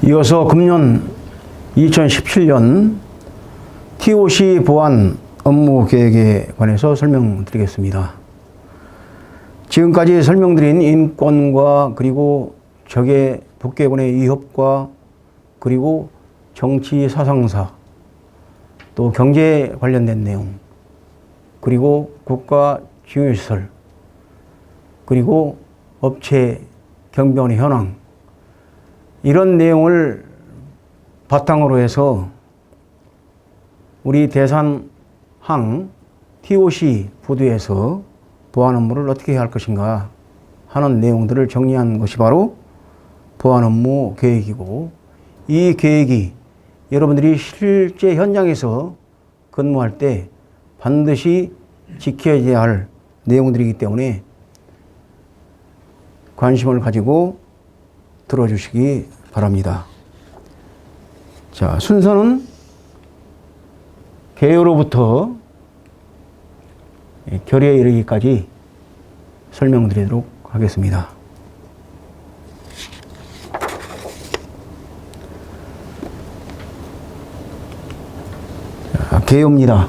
이어서 금년 2017년 TOC 보안 업무 계획에 관해서 설명드리겠습니다. 지금까지 설명드린 인권과 그리고 적의 북괴군의 위협과 그리고 정치 사상사 또 경제 관련된 내용 그리고 국가 지원시설 그리고 업체 경비원의 현황 이런 내용을 바탕으로 해서 우리 대산항 TOC 부두에서 보안 업무를 어떻게 해야 할 것인가 하는 내용들을 정리한 것이 바로 보안 업무 계획이고, 이 계획이 여러분들이 실제 현장에서 근무할 때 반드시 지켜야 할 내용들이기 때문에 관심을 가지고 들어주시기 바랍니다. 자, 순서는 개요로부터 결의에 이르기까지 설명드리도록 하겠습니다. 자, 개요입니다.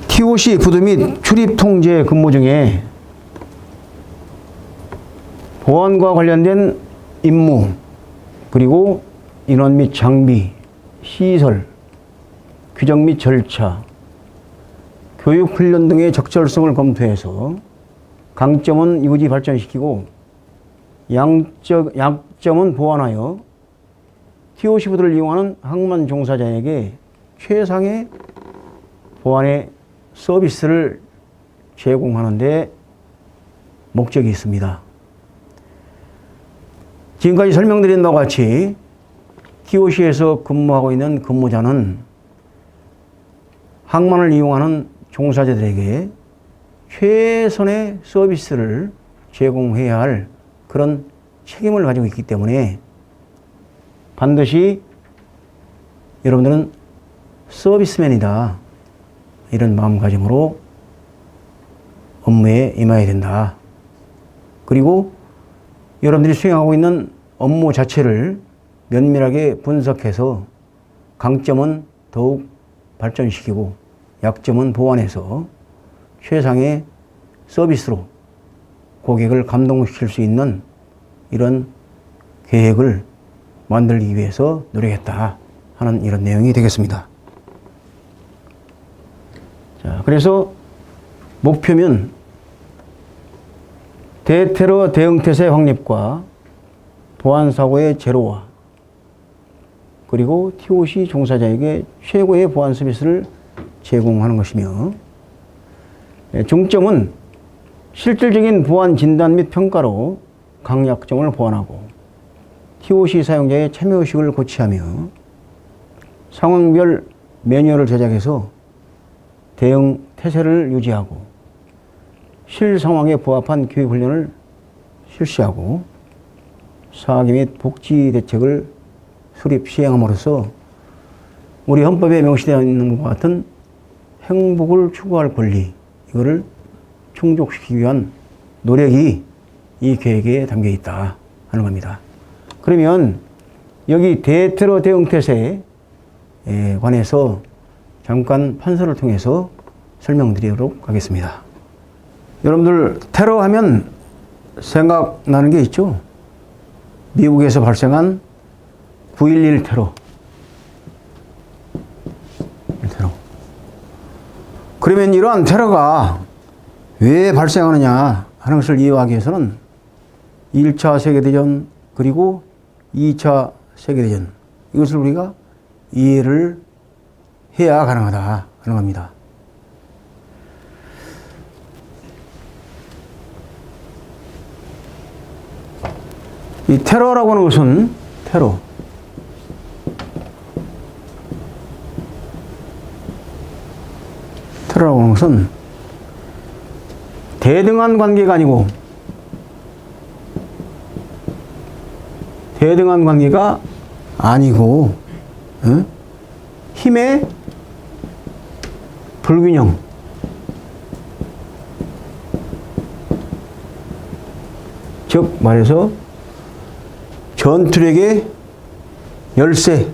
TOC 부두 및 출입 통제 근무 중에 보안과 관련된 임무, 그리고 인원 및 장비, 시설, 규정 및 절차, 교육 훈련 등의 적절성을 검토해서 강점은 유지 발전시키고 약점은 보완하여 TOC 부두를 이용하는 항만 종사자에게 최상의 보안의 서비스를 제공하는 데 목적이 있습니다. 지금까지 설명드린 바와 같이 TOC에서 근무하고 있는 근무자는 항만을 이용하는 종사자들에게 최선의 서비스를 제공해야 할 그런 책임을 가지고 있기 때문에 반드시 여러분들은 서비스맨이다, 이런 마음가짐으로 업무에 임해야 된다. 그리고 여러분들이 수행하고 있는 업무 자체를 면밀하게 분석해서 강점은 더욱 발전시키고 약점은 보완해서 최상의 서비스로 고객을 감동시킬 수 있는 이런 계획을 만들기 위해서 노력했다 하는 이런 내용이 되겠습니다. 자, 그래서 목표면 대테러 대응태세 확립과 보안사고의 제로화, 그리고 TOC 종사자에게 최고의 보안 서비스를 제공하는 것이며, 중점은 실질적인 보안 진단 및 평가로 강약점을 보완하고 TOC 사용자의 참여의식을 고취하며 상황별 매뉴얼을 제작해서 대응 태세를 유지하고 실상황에 부합한 교육훈련을 실시하고 사기 및 복지 대책을 수립 시행함으로써 우리 헌법에 명시되어 있는 것과 같은 행복을 추구할 권리, 이거를 충족시키기 위한 노력이 이 계획에 담겨 있다 하는 겁니다. 그러면 여기 대테러 대응 태세에 관해서 잠깐 판서를 통해서 설명드리도록 하겠습니다. 여러분들 테러 하면 생각나는 게 있죠? 미국에서 발생한 9.11 테러. 그러면 이러한 테러가 왜 발생하느냐 하는 것을 이해하기 위해서는 1차 세계대전 그리고 2차 세계대전, 이것을 우리가 이해를 해야 가능하다 하는 겁니다. 이 테러라고 하는 것은 테러라고 하는 것은 대등한 관계가 아니고 힘의 불균형, 즉 말해서 전투력의 열세에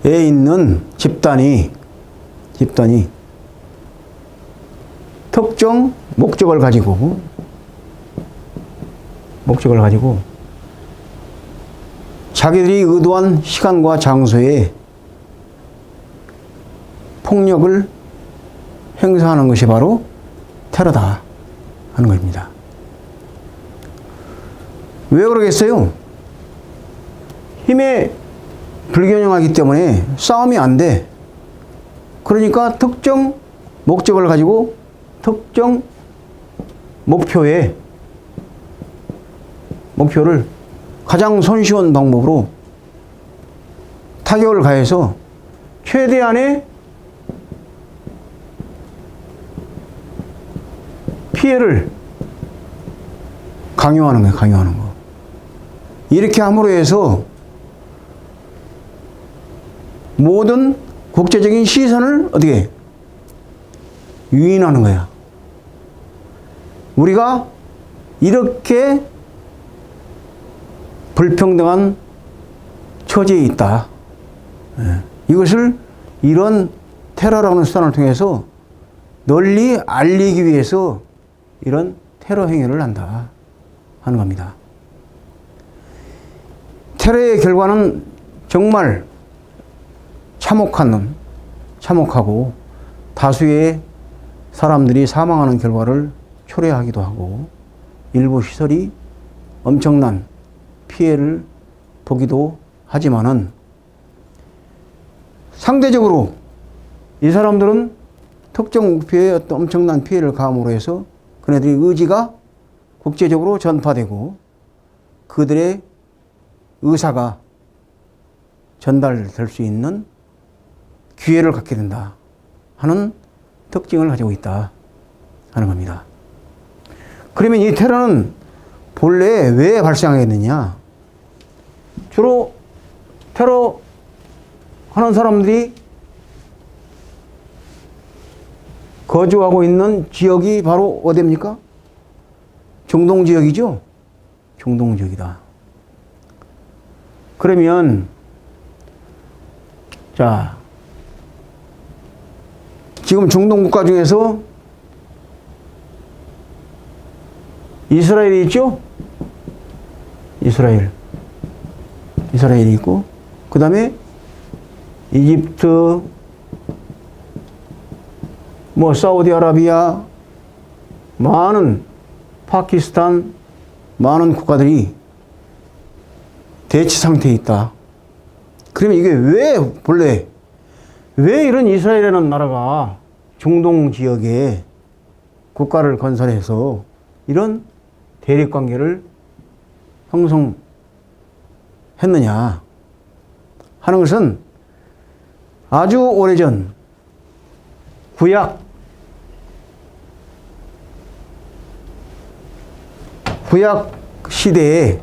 있는 집단이 특정 목적을 가지고 자기들이 의도한 시간과 장소에 폭력을 행사하는 것이 바로 테러다 하는 것입니다. 왜 그러겠어요? 힘에 불균형하기 때문에 싸움이 안 돼. 그러니까 특정 목적을 가지고 특정 목표를 가장 손쉬운 방법으로 타격을 가해서 최대한의 피해를 강요하는 거예요. 강요하는 거. 이렇게 함으로 해서 모든 국제적인 시선을 어떻게 유인하는 거야. 우리가 이렇게 불평등한 처지에 있다. 이것을 이런 테러라는 수단을 통해서 널리 알리기 위해서 이런 테러 행위를 한다 하는 겁니다. 테러의 결과는 정말 참혹하고 다수의 사람들이 사망하는 결과를 초래하기도 하고 일부 시설이 엄청난 피해를 보기도 하지만은 상대적으로 이 사람들은 특정 목표에 어떤 엄청난 피해를 가함으로 해서 그네들의 의지가 국제적으로 전파되고 그들의 의사가 전달될 수 있는 기회를 갖게 된다 하는 특징을 가지고 있다 하는 겁니다. 그러면 이 테러는 본래 왜 발생하게 됐느냐? 주로 테러 하는 사람들이 거주하고 있는 지역이 바로 어디입니까? 중동 지역이죠? 중동 지역이다. 그러면 자, 지금 중동 국가 중에서 이스라엘이 있죠? 이스라엘이 있고, 그 다음에 이집트, 사우디아라비아, 많은 파키스탄, 많은 국가들이 대치 상태에 있다. 그러면 이게 왜 이런 이스라엘이라는 나라가 중동 지역에 국가를 건설해서 이런 대립관계를 형성했느냐 하는 것은 아주 오래전 구약 시대에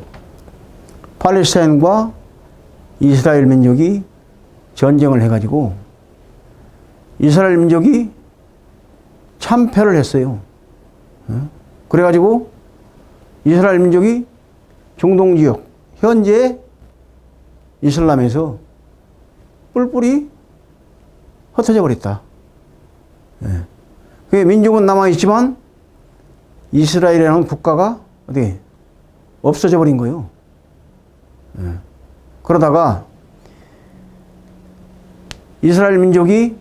팔레스타인과 이스라엘 민족이 전쟁을 해가지고 이스라엘 민족이 참패를 했어요. 그래가지고 이스라엘 민족이 중동 지역, 현재 이슬람에서 뿔뿔이 흩어져 버렸다. 그 민족은 남아있지만 이스라엘이라는 국가가 어디 없어져 버린 거예요. 그러다가 이스라엘 민족이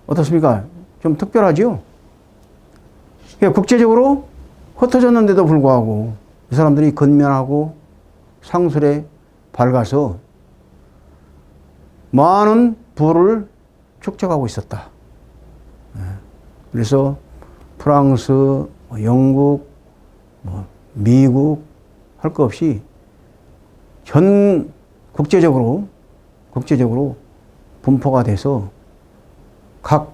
어떻습니까? 좀 특별하죠? 국제적으로 흩어졌는데도 불구하고 이 사람들이 건면하고 상술에 밝아서 많은 부를 축적하고 있었다. 그래서 프랑스, 영국, 미국 할 것 없이 전 국제적으로 분포가 돼서 각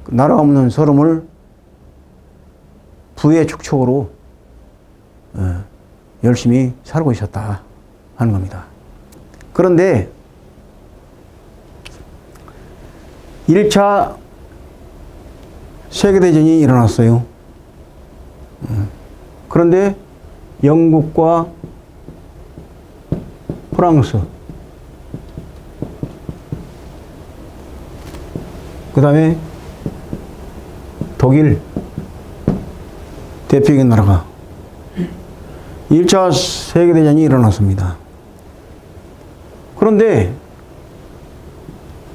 나라 없는 서름을 부의 축적으로 열심히 살고 있었다 하는 겁니다. 그런데 1차 세계대전이 일어났어요. 그런데 영국과 프랑스, 그 다음에 독일, 대표적인 나라가 1차 세계대전이 일어났습니다. 그런데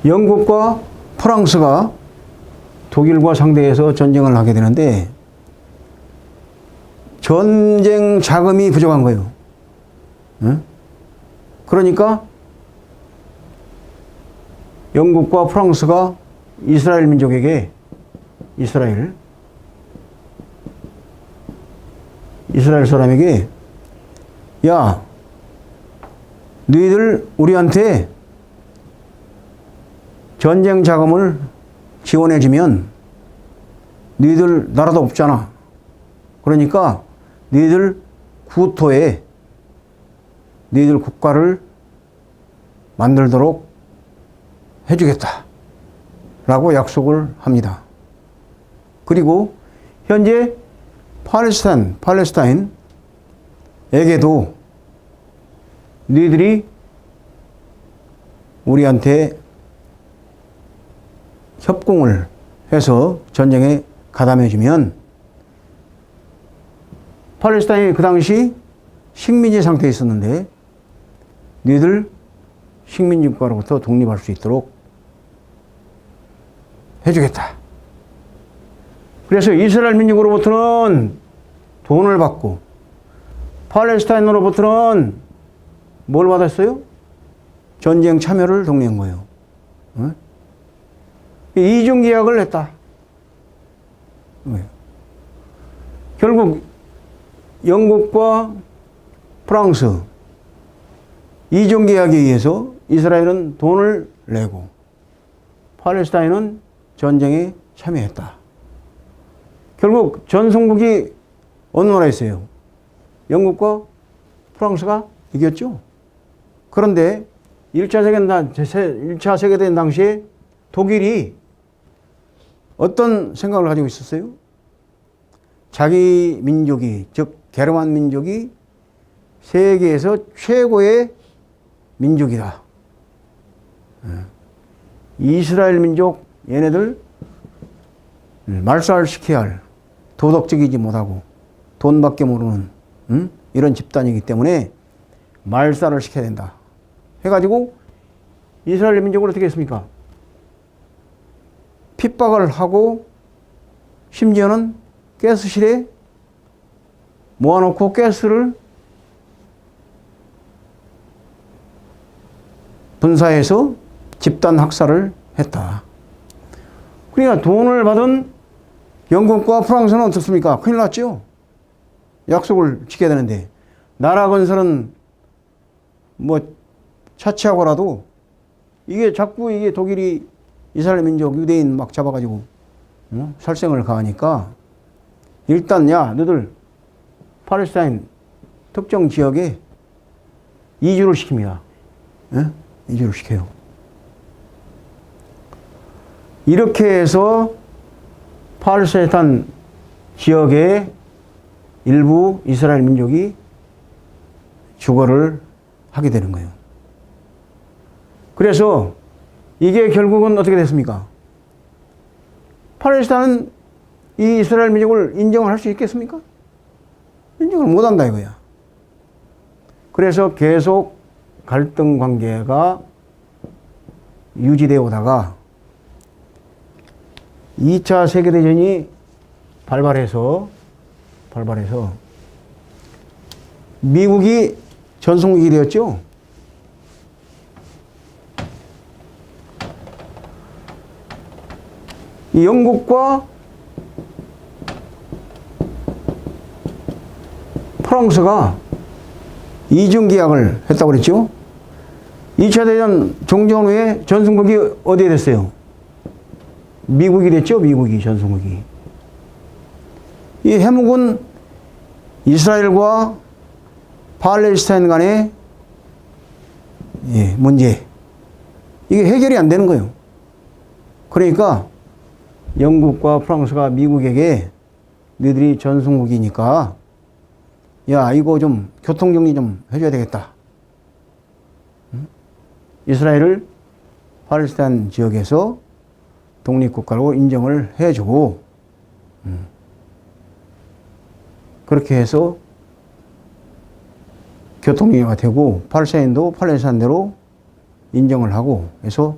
영국과 프랑스가 독일과 상대해서 전쟁을 하게 되는데 전쟁 자금이 부족한 거예요. 응? 그러니까 영국과 프랑스가 이스라엘 민족에게 이스라엘 사람에게 야, 너희들 우리한테 전쟁 자금을 지원해주면 너희들 나라도 없잖아. 그러니까 너희들 구토에 너희들 국가를 만들도록 해주겠다 라고 약속을 합니다. 그리고 현재 팔레스타인에게도 너희들이 우리한테 협공을 해서 전쟁에 가담해주면 팔레스타인이 그 당시 식민지 상태에 있었는데 너희들 식민지 국가로부터 독립할 수 있도록 해주겠다. 그래서 이스라엘 민족으로부터는 돈을 받고 팔레스타인으로부터는 뭘 받았어요? 전쟁 참여를 독려한 거예요. 어? 이중 계약을 했다. 결국 영국과 프랑스 이중 계약에 의해서 이스라엘은 돈을 내고 팔레스타인은 전쟁에 참여했다. 결국 전성국이 어느 나라에 있어요? 영국과 프랑스가 이겼죠. 그런데 1차 세계대전 당시에 독일이 어떤 생각을 가지고 있었어요? 자기 민족이, 즉 게르만 민족이 세계에서 최고의 민족이다. 이스라엘 민족 얘네들 말살시켜야 할, 도덕적이지 못하고 돈밖에 모르는 이런 집단이기 때문에 말살을 시켜야 된다 해가지고 이스라엘 민족을 어떻게 했습니까? 핍박을 하고 심지어는 가스실에 모아놓고 가스를 분사해서 집단 학살을 했다. 그러니까 돈을 받은 영국과 프랑스는 어떻습니까? 큰일 났죠. 약속을 지켜야 되는데 나라 건설은 뭐 차치하고라도 이게 자꾸 이게 독일이 이스라엘 민족 유대인 막 잡아가지고 살생을 가하니까 일단 야 너들 팔레스타인 특정 지역에 이주를 시킵니다. 예? 이주를 시켜요. 이렇게 해서 팔레스타인 지역의 일부 이스라엘 민족이 주거를 하게 되는 거예요. 그래서 이게 결국은 어떻게 됐습니까? 팔레스타인은 이 이스라엘 민족을 인정을 할 수 있겠습니까? 인정을 못한다 이거야. 그래서 계속 갈등 관계가 유지되어 오다가 2차 세계대전이 발발해서 미국이 전성국이 되었죠. 이 영국과 프랑스가 이중계약을 했다고 그랬죠. 2차 대전 종전 후에 전성국이 어디에 됐어요? 미국이 됐죠. 미국이 전성국이. 이 해묵은 이스라엘과 팔레스타인 간의 문제, 이게 해결이 안 되는 거예요. 그러니까 영국과 프랑스가 미국에게 너희들이 전성국이니까 야 이거 좀 교통정리 좀 해줘야 되겠다 이스라엘을 팔레스타인 지역에서 독립국가로 인정을 해주고 그렇게 해서 교통이가 되고 팔레스타인도 팔레스타인대로 인정을 하고 해서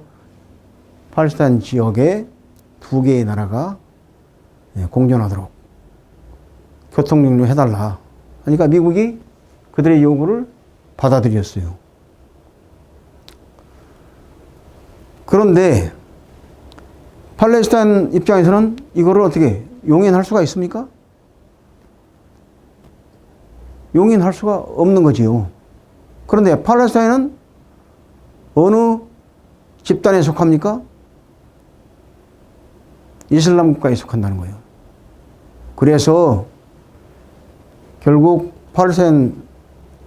팔레스타인 지역에 두 개의 나라가 공존하도록 교통역로 해달라. 그러니까 미국이 그들의 요구를 받아들였어요. 그런데 팔레스타인 입장에서는 이거를 어떻게 용인할 수가 있습니까? 용인할 수가 없는 거지요. 그런데 팔레스타인은 어느 집단에 속합니까? 이슬람 국가에 속한다는 거예요. 그래서 결국 팔레스타인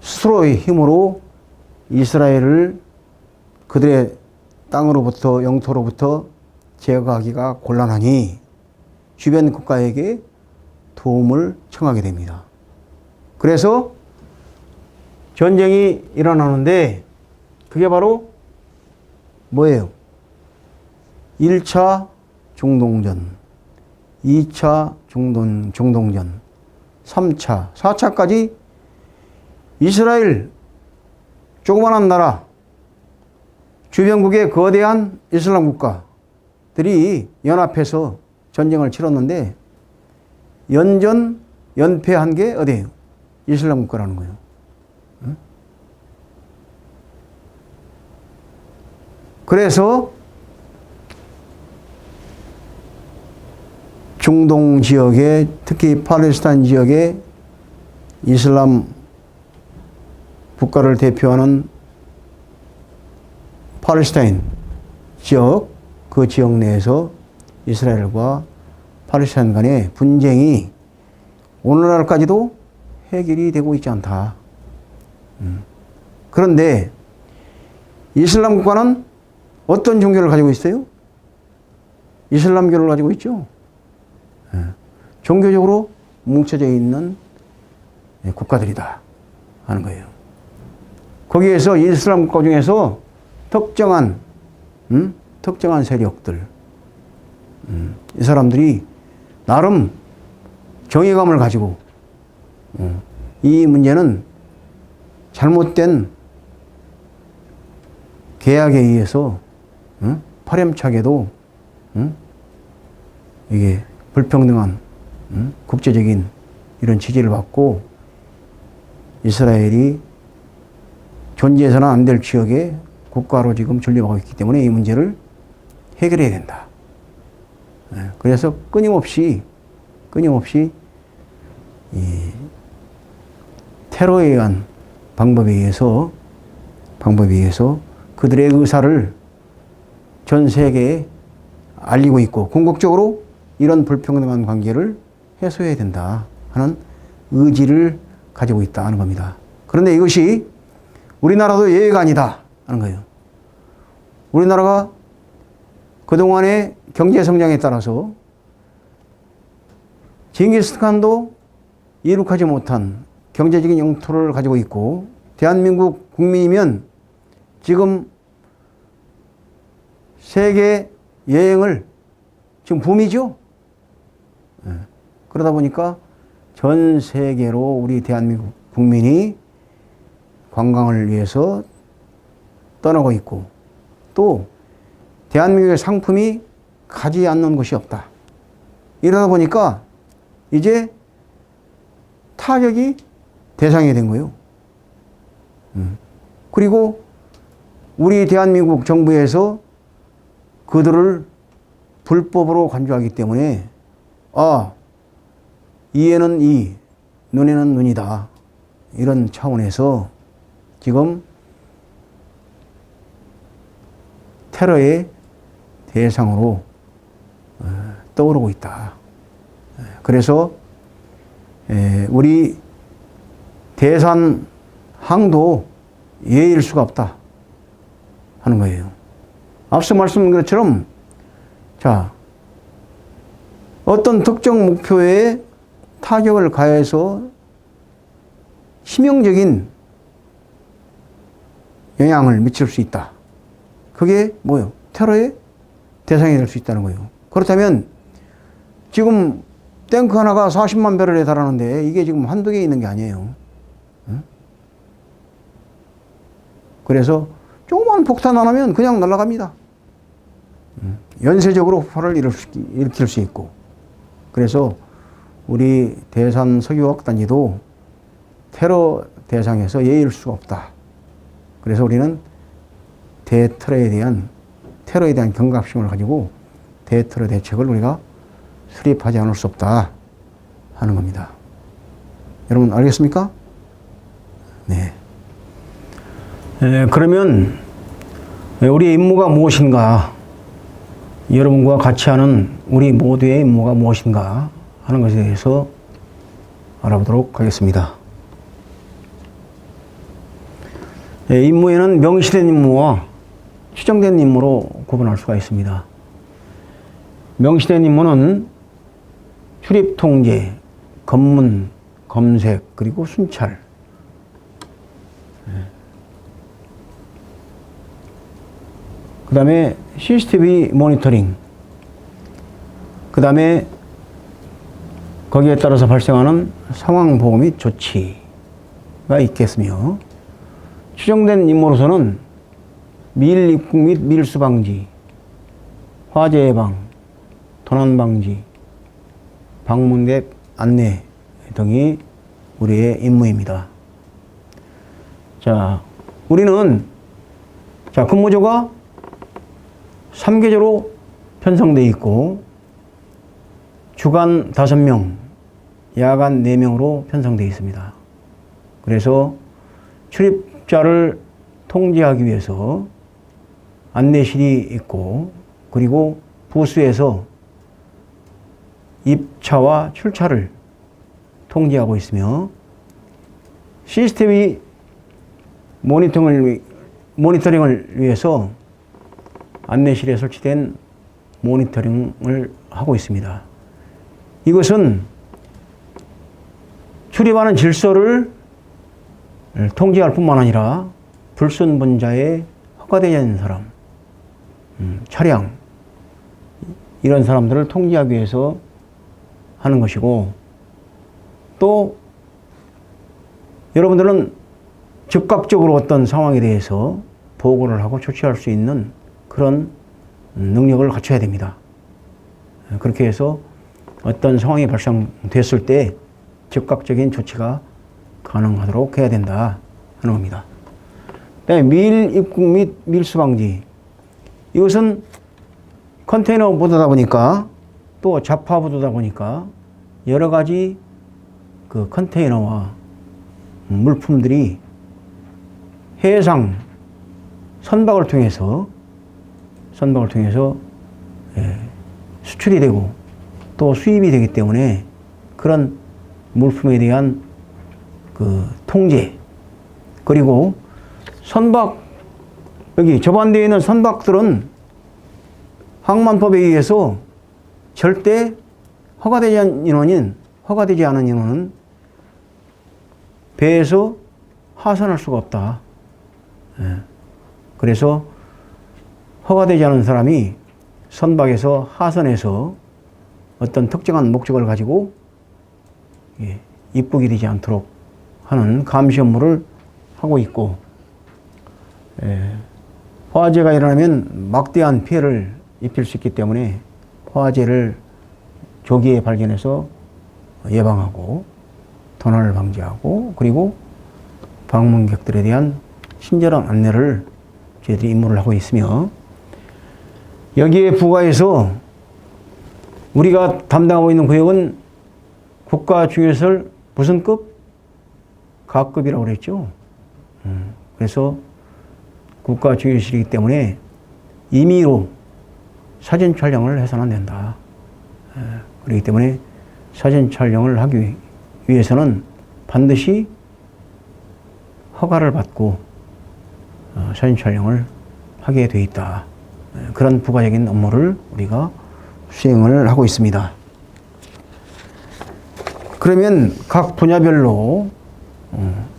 스스로의 힘으로 이스라엘을 그들의 땅으로부터 영토로부터 제거하기가 곤란하니 주변 국가에게 도움을 청하게 됩니다. 그래서 전쟁이 일어나는데 그게 바로 뭐예요? 1차 중동전, 2차 중동전, 3차, 4차까지 이스라엘 조그만한 나라, 주변국의 거대한 이슬람 국가들이 연합해서 전쟁을 치렀는데 연패한 게 어디예요? 이슬람 국가라는 거예요. 응? 그래서 중동 지역에 특히 팔레스타인 지역에 이슬람 국가를 대표하는 팔레스타인 지역, 그 지역 내에서 이스라엘과 팔레스타인 간의 분쟁이 오늘날까지도 해결이 되고 있지 않다. 그런데 이슬람 국가는 어떤 종교를 가지고 있어요? 이슬람교를 가지고 있죠. 종교적으로 뭉쳐져 있는 국가들이다 하는 거예요. 거기에서 이슬람 국가 중에서 특정한 세력들, 이 사람들이 나름 정의감을 가지고 이 문제는 잘못된 계약에 의해서 파렴치하게도 이게 불평등한 국제적인 이런 지지를 받고 이스라엘이 존재해서는 안 될 지역의 국가로 지금 존립하고 있기 때문에 이 문제를 해결해야 된다. 그래서 끊임없이 이 테러에 의한 방법에 의해서 그들의 의사를 전 세계에 알리고 있고 궁극적으로 이런 불평등한 관계를 해소해야 된다 하는 의지를 가지고 있다 하는 겁니다. 그런데 이것이 우리나라도 예외가 아니다 하는 거예요. 우리나라가 그동안의 경제 성장에 따라서 징기스칸도 이룩하지 못한 경제적인 영토를 가지고 있고 대한민국 국민이면 지금 세계 여행을 지금 붐이죠. 그러다 보니까 전 세계로 우리 대한민국 국민이 관광을 위해서 떠나고 있고 또 대한민국의 상품이 가지 않는 곳이 없다. 이러다 보니까 이제 타격이 대상이 된 거예요. 그리고 우리 대한민국 정부에서 그들을 불법으로 간주하기 때문에 이에는 이, 눈에는 눈이다. 이런 차원에서 지금 테러의 대상으로 떠오르고 있다. 그래서 우리 대산 항도 예일 수가 없다 하는 거예요. 앞서 말씀드린 것처럼 자, 어떤 특정 목표에 타격을 가해서 치명적인 영향을 미칠 수 있다. 그게 뭐예요? 테러의 대상이 될 수 있다는 거예요. 그렇다면 지금 탱크 하나가 40만 배럴에 달하는데 이게 지금 한두 개 있는 게 아니에요. 응? 그래서 조그만 폭탄 하나면 그냥 날아갑니다. 연쇄적으로 폭발을 일으킬 수 있고. 그래서 우리 대산 석유화학단지도 테러 대상에서 예의일 수가 없다. 그래서 우리는 테러에 대한 경각심을 가지고 대테러 대책을 우리가 수립하지 않을 수 없다 하는 겁니다. 여러분 알겠습니까? 네. 그러면 우리의 임무가 무엇인가? 여러분과 같이 하는 우리 모두의 임무가 무엇인가 하는 것에 대해서 알아보도록 하겠습니다. 임무에는 명시된 임무와 추정된 임무로 구분할 수가 있습니다. 명시된 임무는 출입 통제, 검문, 검색, 그리고 순찰. 그 다음에 CCTV 모니터링. 그 다음에 거기에 따라서 발생하는 상황 보고 및 조치가 있겠으며, 추정된 임무로서는 미일 입국 및 밀수 방지, 화재 예방, 도난 방지, 방문객 안내 등이 우리의 임무입니다. 자, 우리는 근무조가 3계조로 편성되어 있고 주간 5명, 야간 4명으로 편성되어 있습니다. 그래서 출입자를 통제하기 위해서 안내실이 있고, 그리고 부수에서 입차와 출차를 통제하고 있으며, CCTV 모니터링을 위해서 안내실에 설치된 모니터링을 하고 있습니다. 이것은 출입하는 질서를 통제할 뿐만 아니라 불순분자에 허가되지 않는 사람, 차량, 이런 사람들을 통제하기 위해서 하는 것이고, 또 여러분들은 즉각적으로 어떤 상황에 대해서 보고를 하고 조치할 수 있는 그런 능력을 갖춰야 됩니다. 그렇게 해서 어떤 상황이 발생됐을 때 즉각적인 조치가 가능하도록 해야 된다 하는 겁니다. 그다음에 미일 입국 및 밀수 방지. 이것은 컨테이너 보도다 보니까, 또 자파 보도다 보니까 여러 가지 그 컨테이너와 물품들이 해상 선박을 통해서 수출이 되고 또 수입이 되기 때문에 그런 물품에 대한 그 통제, 그리고 선박, 여기 접안되어 있는 선박들은 항만법에 의해서 절대 허가되지 않은 인원은 배에서 하선할 수가 없다. 그래서 허가되지 않은 사람이 선박에서 하선해서 어떤 특정한 목적을 가지고 입국이 되지 않도록 하는 감시 업무를 하고 있고, 화재가 일어나면 막대한 피해를 입힐 수 있기 때문에 화재를 조기에 발견해서 예방하고 도난을 방지하고, 그리고 방문객들에 대한 친절한 안내를 저희들이 임무를 하고 있으며, 여기에 부과해서 우리가 담당하고 있는 구역은 국가 중요시설 무슨 급? 가급이라고 그랬죠. 그래서 국가 중요시설이기 때문에 임의로 사진 촬영을 해서는 안 된다. 그렇기 때문에 사진 촬영을 하기 위해서는 반드시 허가를 받고 사진 촬영을 하게 돼 있다. 그런 부가적인 업무를 우리가 수행을 하고 있습니다. 그러면 각 분야별로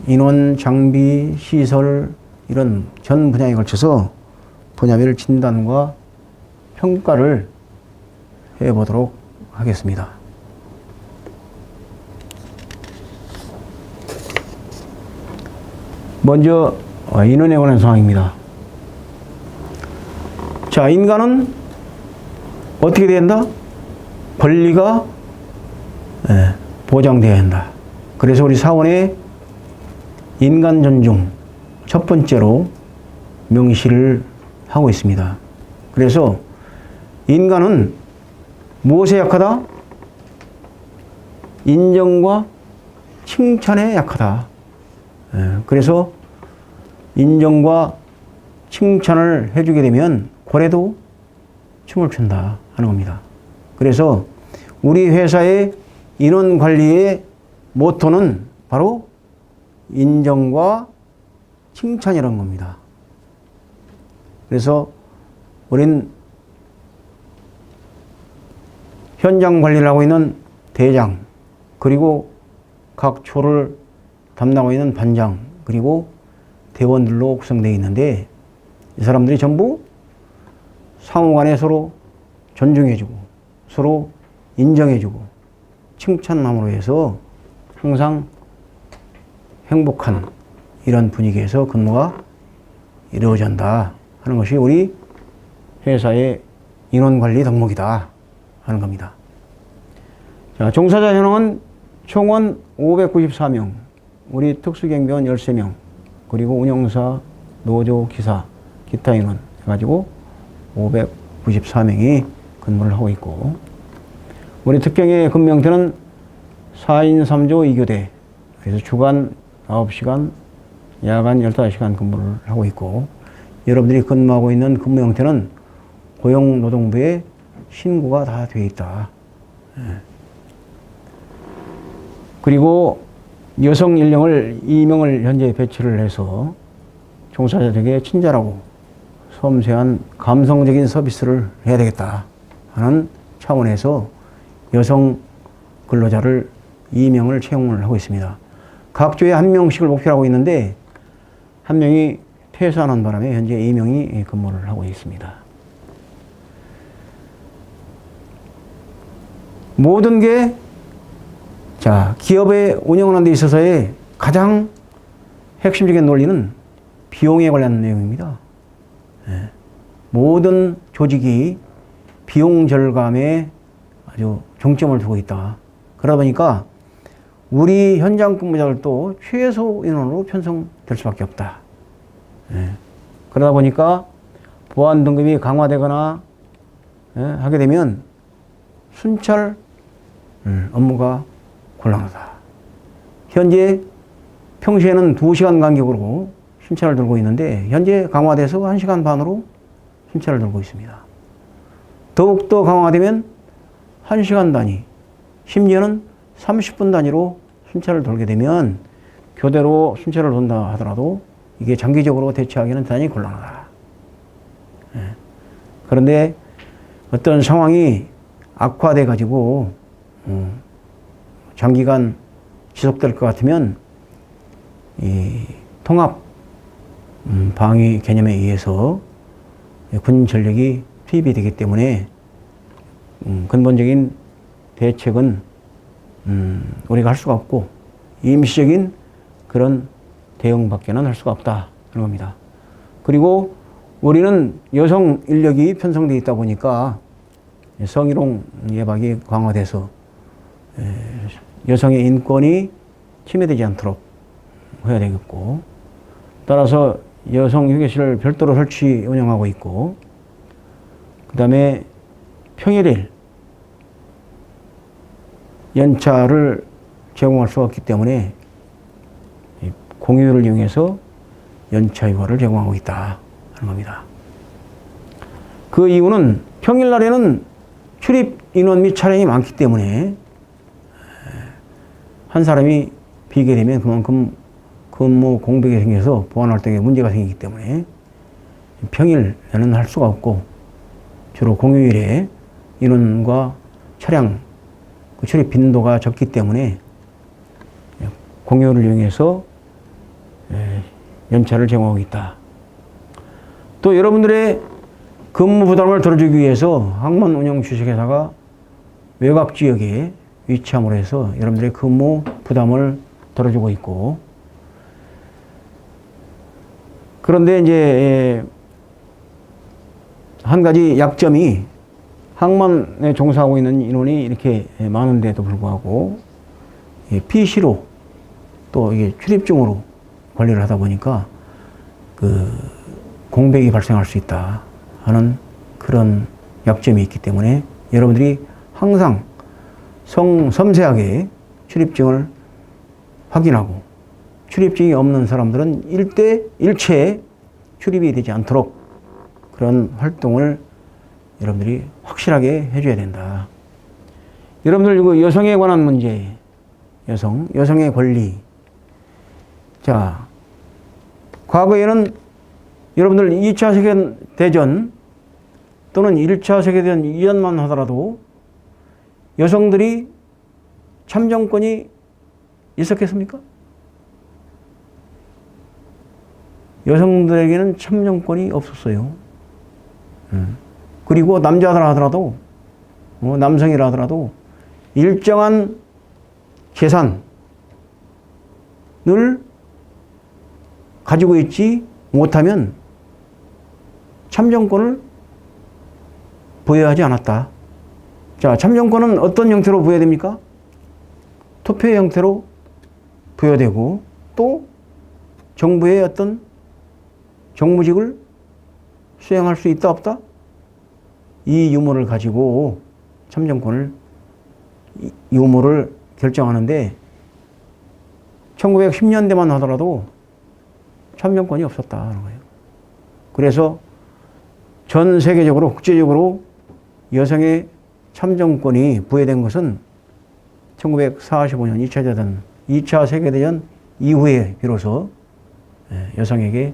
인원, 장비, 시설 이런 전 분야에 걸쳐서 분야별 진단과 평가를 해보도록 하겠습니다. 먼저 인원에 관한 사항입니다. 자, 인간은 어떻게 된다? 권리가 보장되어야 한다. 그래서 우리 사원에 인간 존중 첫 번째로 명시를 하고 있습니다. 그래서 인간은 무엇에 약하다? 인정과 칭찬에 약하다. 그래서 인정과 칭찬을 해주게 되면 고래도 춤을 춘다 하는 겁니다. 그래서 우리 회사의 인원 관리의 모토는 바로 인정과 칭찬이라는 겁니다. 그래서 우린 현장 관리를 하고 있는 대장, 그리고 각 초를 담당하고 있는 반장, 그리고 대원들로 구성되어 있는데 이 사람들이 전부 상호간에 서로 존중해주고 서로 인정해주고 칭찬함으로 해서 항상 행복한 이런 분위기에서 근무가 이루어진다 하는 것이 우리 회사의 인원관리 덕목이다 하는 겁니다. 자, 종사자 현황은 총원 594명, 우리 특수경비원 13명, 그리고 운영사, 노조, 기사, 기타 인원 해가지고 594명이 근무를 하고 있고, 우리 특경의 근무형태는 4인 3조 2교대, 그래서 주간 9시간, 야간 15시간 근무를 하고 있고, 여러분들이 근무하고 있는 근무 형태는 고용노동부에 신고가 다 되어 있다. 그리고 여성 인력을 2명을 현재 배치를 해서 종사자에게 친절하고 섬세한 감성적인 서비스를 해야 되겠다 하는 차원에서 여성 근로자를 2명을 채용을 하고 있습니다. 각 조에 1명씩을 목표로 하고 있는데 1명이 퇴사하는 바람에 현재 2명이 근무를 하고 있습니다. 모든 게 기업의 운영을 하는 데 있어서의 가장 핵심적인 논리는 비용에 관련된 내용입니다. 모든 조직이 비용 절감에 아주 중점을 두고 있다. 그러다 보니까 우리 현장 근무자들도 최소 인원으로 편성될 수밖에 없다. 그러다 보니까 보안 등급이 강화되거나 하게 되면 순찰 업무가 곤란하다. 현재 평소에는 2시간 간격으로 순찰을 들고 있는데 현재 강화돼서 1시간 반으로 순찰을 들고 있습니다. 더욱더 강화되면 1시간 단위, 심지어는 30분 단위로 순찰을 돌게 되면 교대로 순찰을 돈다 하더라도 이게 장기적으로 대처하기는 대단히 곤란하다. 그런데 어떤 상황이 악화돼 가지고 장기간 지속될 것 같으면 이 통합 방위 개념에 의해서 군 전력이 투입이 되기 때문에 근본적인 대책은 우리가 할 수가 없고 임시적인 그런 대응밖에는 할 수가 없다 하는 겁니다. 그리고 우리는 여성 인력이 편성되어 있다 보니까 성희롱 예방이 강화돼서 여성의 인권이 침해되지 않도록 해야 되겠고, 따라서 여성 휴게실을 별도로 설치 운영하고 있고, 그 다음에 평일일 연차를 제공할 수 없기 때문에 공휴일을 이용해서 연차 휴가를 제공하고 있다 하는 겁니다. 그 이유는 평일날에는 출입 인원 및 차량이 많기 때문에 한 사람이 비게 되면 그만큼 근무 공백이 생겨서 보안 활동에 문제가 생기기 때문에 평일에는 할 수가 없고 주로 공휴일에 인원과 차량 그 출입 빈도가 적기 때문에 공휴일을 이용해서 연차를 제공하고 있다. 또 여러분들의 근무 부담을 덜어주기 위해서 항만 운영 주식회사가 외곽 지역에 위치함으로 해서 여러분들의 근무 부담을 덜어주고 있고, 그런데 이제 한 가지 약점이 항만에 종사하고 있는 인원이 이렇게 많은데도 불구하고 PC로 또 이게 출입증으로 관리를 하다 보니까 그 공백이 발생할 수 있다 하는 그런 약점이 있기 때문에 여러분들이 항상 섬세하게 출입증을 확인하고, 출입증이 없는 사람들은 일체 출입이 되지 않도록 그런 활동을 여러분들이 확실하게 해줘야 된다. 여러분들 이거 여성에 관한 문제, 여성의 권리. 자, 과거에는 여러분들 2차 세계대전 또는 1차 세계대전 이전만 하더라도 여성들이 참정권이 있었겠습니까? 여성들에게는 참정권이 없었어요. 그리고 남자들 하더라도, 남성이라 하더라도 일정한 재산을 가지고 있지 못하면 참정권을 부여하지 않았다. 자, 참정권은 어떤 형태로 부여됩니까? 투표 형태로 부여되고, 또 정부의 어떤 정무직을 수행할 수 있다 없다? 이 유무를 가지고 참정권을, 유무를 결정하는데 1910년대만 하더라도 참정권이 없었다는 거예요. 그래서 전 세계적으로, 국제적으로 여성의 참정권이 부여된 것은 1945년 2차 세계대전 이후에 비로소 여성에게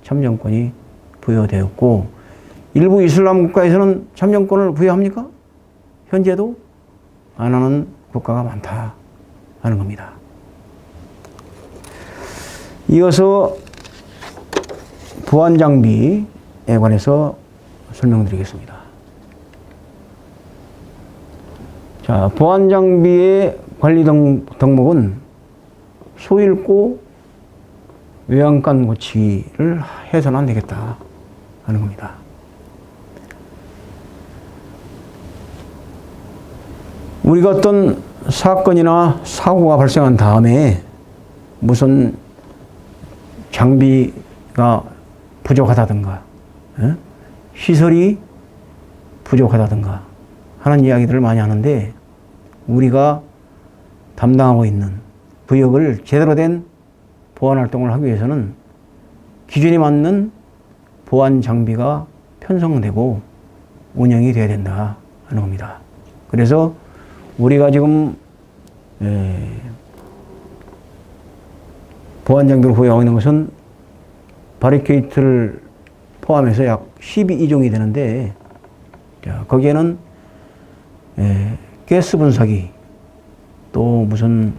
참정권이 부여되었고, 일부 이슬람 국가에서는 참정권을 부여합니까? 현재도 안 하는 국가가 많다 하는 겁니다. 이어서 보안 장비에 관해서 설명드리겠습니다. 자, 보안 장비의 관리 덕목은 소잃고 외양간 고치기를 해서는 안 되겠다 하는 겁니다. 우리가 어떤 사건이나 사고가 발생한 다음에 무슨 장비가 부족하다든가, 시설이 부족하다든가 하는 이야기들을 많이 하는데, 우리가 담당하고 있는 구역을 제대로 된 보안 활동을 하기 위해서는 기준에 맞는 보안 장비가 편성되고 운영이 돼야 된다 하는 겁니다. 그래서 우리가 지금 보안 장비를 보유하고 있는 것은 바리케이트를 포함해서 약 12종이 되는데, 자, 거기에는 가스 분사기, 또 무슨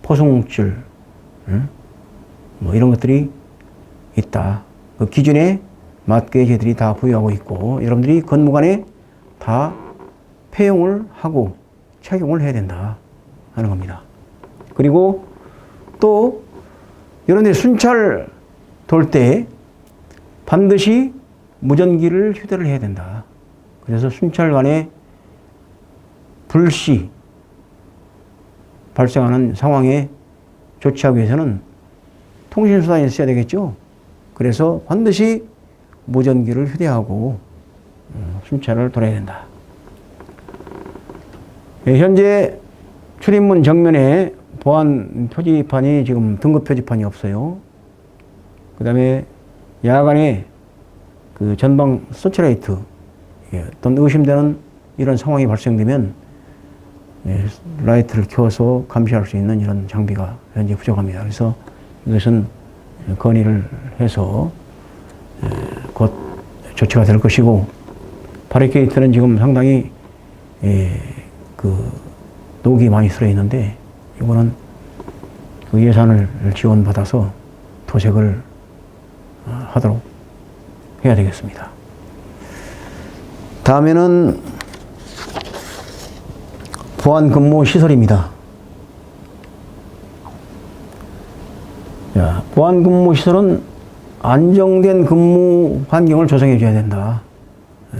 포송줄, 뭐 이런 것들이 있다. 그 기준에 맞게 저희들이 다 부여하고 있고, 여러분들이 건무관에 다 폐용을 하고 착용을 해야 된다 하는 겁니다. 그리고 또 여러분들이 순찰 돌 때 반드시 무전기를 휴대를 해야 된다. 그래서 순찰관에 불시 발생하는 상황에 조치하기 위해서는 통신수단이 있어야 되겠죠. 그래서 반드시 무전기를 휴대하고 순찰을 돌아야 된다. 현재 출입문 정면에 보안 표지판이, 지금 등급 표지판이 없어요. 그 다음에 야간에 그 전방 서치라이트, 어떤 의심되는 이런 상황이 발생되면 라이트를 켜서 감시할 수 있는 이런 장비가 현재 부족합니다. 그래서 이것은 건의를 해서 곧 조치가 될 것이고, 바리케이트는 지금 상당히 그 녹이 많이 쓸어 있는데, 이거는 그 예산을 지원받아서 도색을 하도록 해야 되겠습니다. 다음에는 보안근무 시설입니다. 자, 보안근무 시설은 안정된 근무 환경을 조성해 줘야 된다. 예.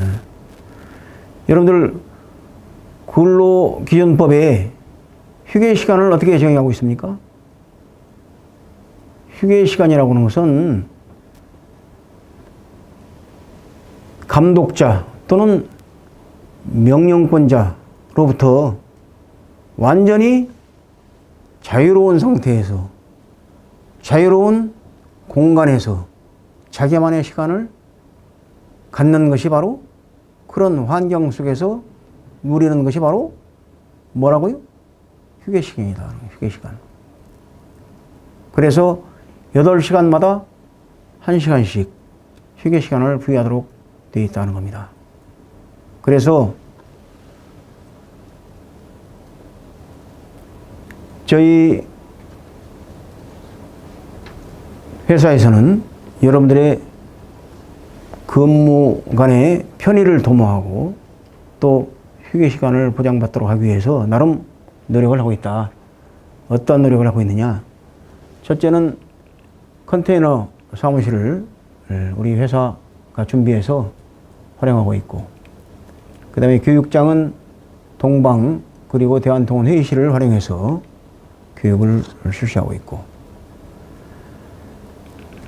여러분들 근로기준법에 휴게 시간을 어떻게 정의하고 있습니까? 휴게 시간이라고 하는 것은 감독자 또는 명령권자로부터 완전히 자유로운 상태에서 자유로운 공간에서 자기만의 시간을 갖는 것이 바로 그런 환경 속에서 누리는 것이 바로 뭐라고요? 휴게 시간이다. 휴게 시간. 그래서 8시간마다 1시간씩 휴게 시간을 부여하도록 되어 있다는 겁니다. 그래서 저희 회사에서는 여러분들의 근무간의 편의를 도모하고 또 휴게 시간을 보장받도록 하기 위해서 나름 노력을 하고 있다. 어떤 노력을 하고 있느냐? 첫째는 컨테이너 사무실을 우리 회사가 준비해서 활용하고 있고, 그 다음에 교육장은 동방 그리고 대한통운 회의실을 활용해서 교육을 실시하고 있고,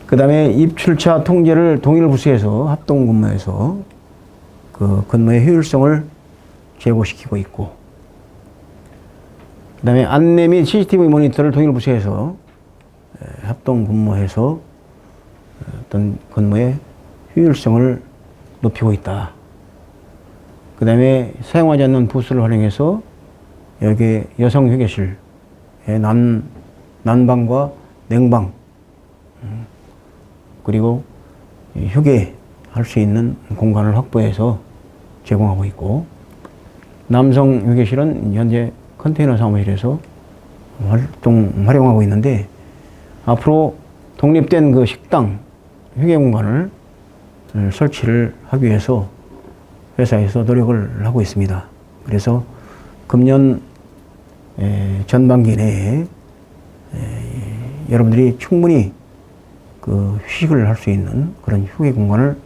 그 다음에 입출차 통제를 동일 부서에서 합동 근무해서 그 근무의 효율성을 제고시키고 있고, 그 다음에 안내 및 CCTV 모니터를 동일 부서에서 합동 근무해서 어떤 근무의 효율성을 높이고 있다. 그 다음에 사용하지 않는 부스를 활용해서 여기에 여성 휴게실, 난방과 냉방, 그리고 휴게할 수 있는 공간을 확보해서 제공하고 있고, 남성 휴게실은 현재 컨테이너 사무실에서 활용하고 있는데, 앞으로 독립된 그 식당, 휴게 공간을 설치를 하기 위해서 회사에서 노력을 하고 있습니다. 그래서 금년 전반기 내에 여러분들이 충분히 그 휴식을 할 수 있는 그런 휴게 공간을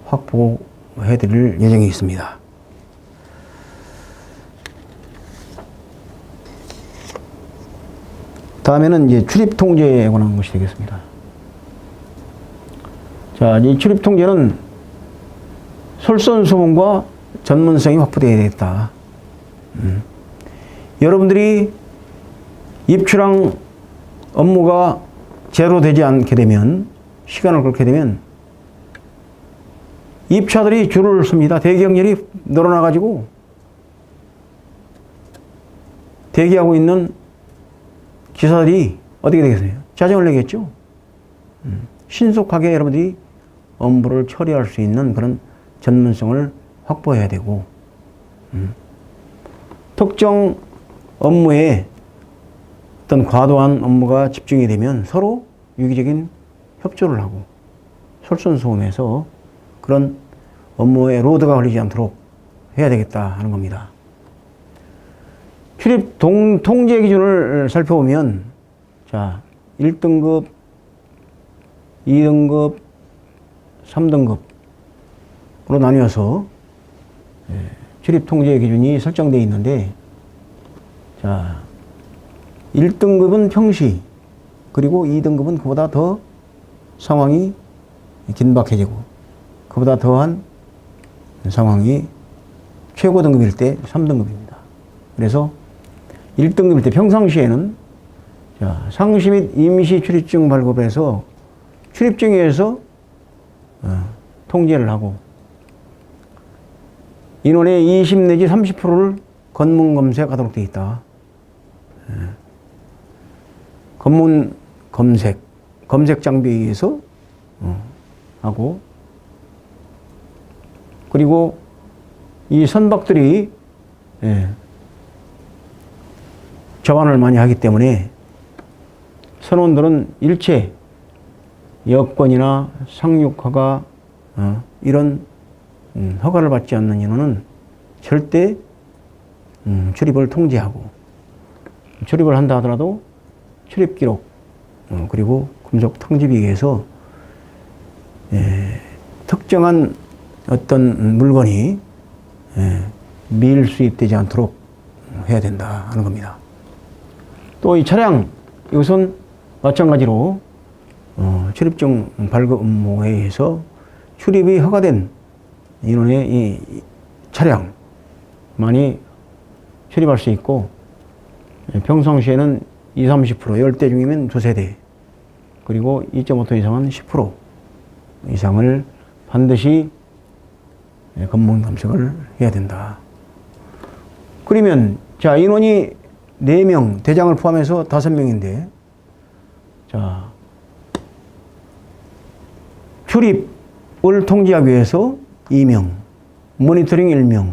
확보해 드릴 예정이 있습니다. 다음에는 이제 출입 통제에 관한 것이 되겠습니다. 자, 이 출입 통제는 솔선수범과 전문성이 확보되어야 되겠다. 여러분들이 입출항 업무가 제로 되지 않게 되면, 시간을 그렇게 되면 입차들이 줄을 섭니다. 대기역열이 늘어나가지고 대기하고 있는 기사들이 어떻게 되겠어요? 짜증을 내겠죠? 신속하게 여러분들이 업무를 처리할 수 있는 그런 전문성을 확보해야 되고, 특정 업무에 어떤 과도한 업무가 집중이 되면 서로 유기적인 협조를 하고 솔선수범해서 그런 업무에 로드가 걸리지 않도록 해야 되겠다 하는 겁니다. 출입 통제 기준을 살펴보면, 자, 1등급, 2등급, 3등급으로 나뉘어서 출입 통제 기준이 설정되어 있는데, 자, 1등급은 평시, 그리고 2등급은 그보다 더 상황이 긴박해지고 그보다 더한 상황이 최고 등급일 때 3등급입니다. 그래서 1등급일 때 평상시에는, 자, 상시 및 임시 출입증 발급해서 출입증에서 통제를 하고, 인원의 20 내지 30%를 검문 검색하도록 되어 있다. 검문 검색 장비에 의해서 하고, 그리고 이 선박들이 저반을 많이 하기 때문에 선원들은 일체 여권이나 상륙허가, 이런 허가를 받지 않는 인원은 절대 출입을 통제하고, 출입을 한다 하더라도 출입 기록 그리고 금속 탕집에 의해서 특정한 어떤 물건이 미일 수입되지 않도록 해야 된다 하는 겁니다. 또 이 차량, 이것은 마찬가지로 출입증 발급 업무에 의해서 출입이 허가된 인원의 이 차량만이 출입할 수 있고, 평상시에는 20, 30%, 10대 중이면 2세대, 그리고 2.5톤 이상은 10% 이상을 반드시 검문 검색을 해야 된다. 그러면 자, 인원이 4명, 대장을 포함해서 5명인데, 자, 출입을 통제하기 위해서 2명, 모니터링 1명,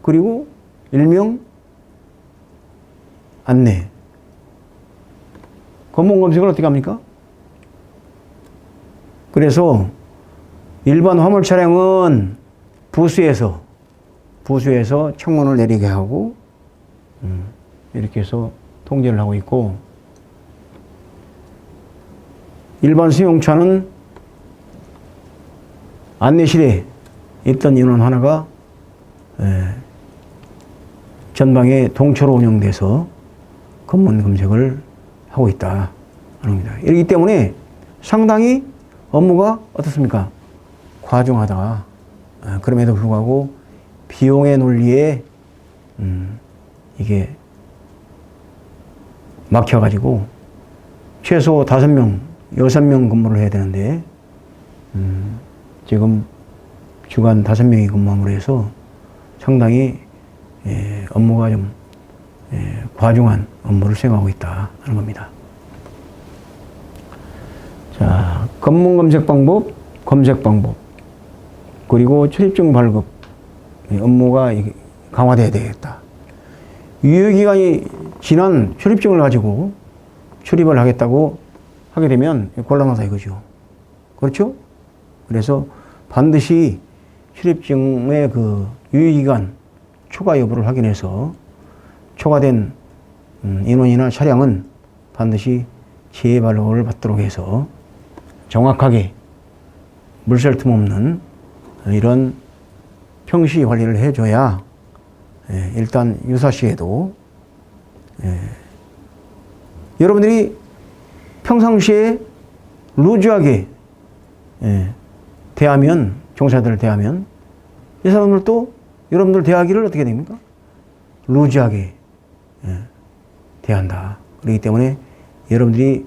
그리고 1명 안내. 검문 검색을 어떻게 합니까? 그래서 일반 화물 차량은 부수에서 창문을 내리게 하고 이렇게 해서 통제를 하고 있고, 일반 승용차는 안내실에 있던 인원 하나가 전방에 동초로 운영돼서 검문 검색을 하고 있다 하는 겁니다. 이렇기 때문에 상당히 업무가 어떻습니까? 과중하다. 그럼에도 불구하고 비용의 논리에 이게 막혀가지고 최소 5명, 6명 근무를 해야 되는데 지금 주간 5명이 근무함으로 해서 상당히 업무가 좀 과중한 업무를 수행하고 있다 하는 겁니다. 자, 검문 검색 방법, 그리고 출입증 발급 업무가 강화돼야 되겠다. 유효기간이 지난 출입증을 가지고 출입을 하겠다고 하게 되면 곤란하다 이거죠. 그렇죠? 그래서 반드시 출입증의 그 유효기간 초과 여부를 확인해서 초과된 인원이나 차량은 반드시 재발급을 받도록 해서 정확하게 물샐 틈 없는 이런 평시 관리를 해줘야 일단 유사시에도 여러분들이 평상시에 루즈하게 대하면, 종사자들을 대하면 이 사람들도 여러분들 대하기를 어떻게 됩니까? 루즈하게 대한다. 그렇기 때문에 여러분들이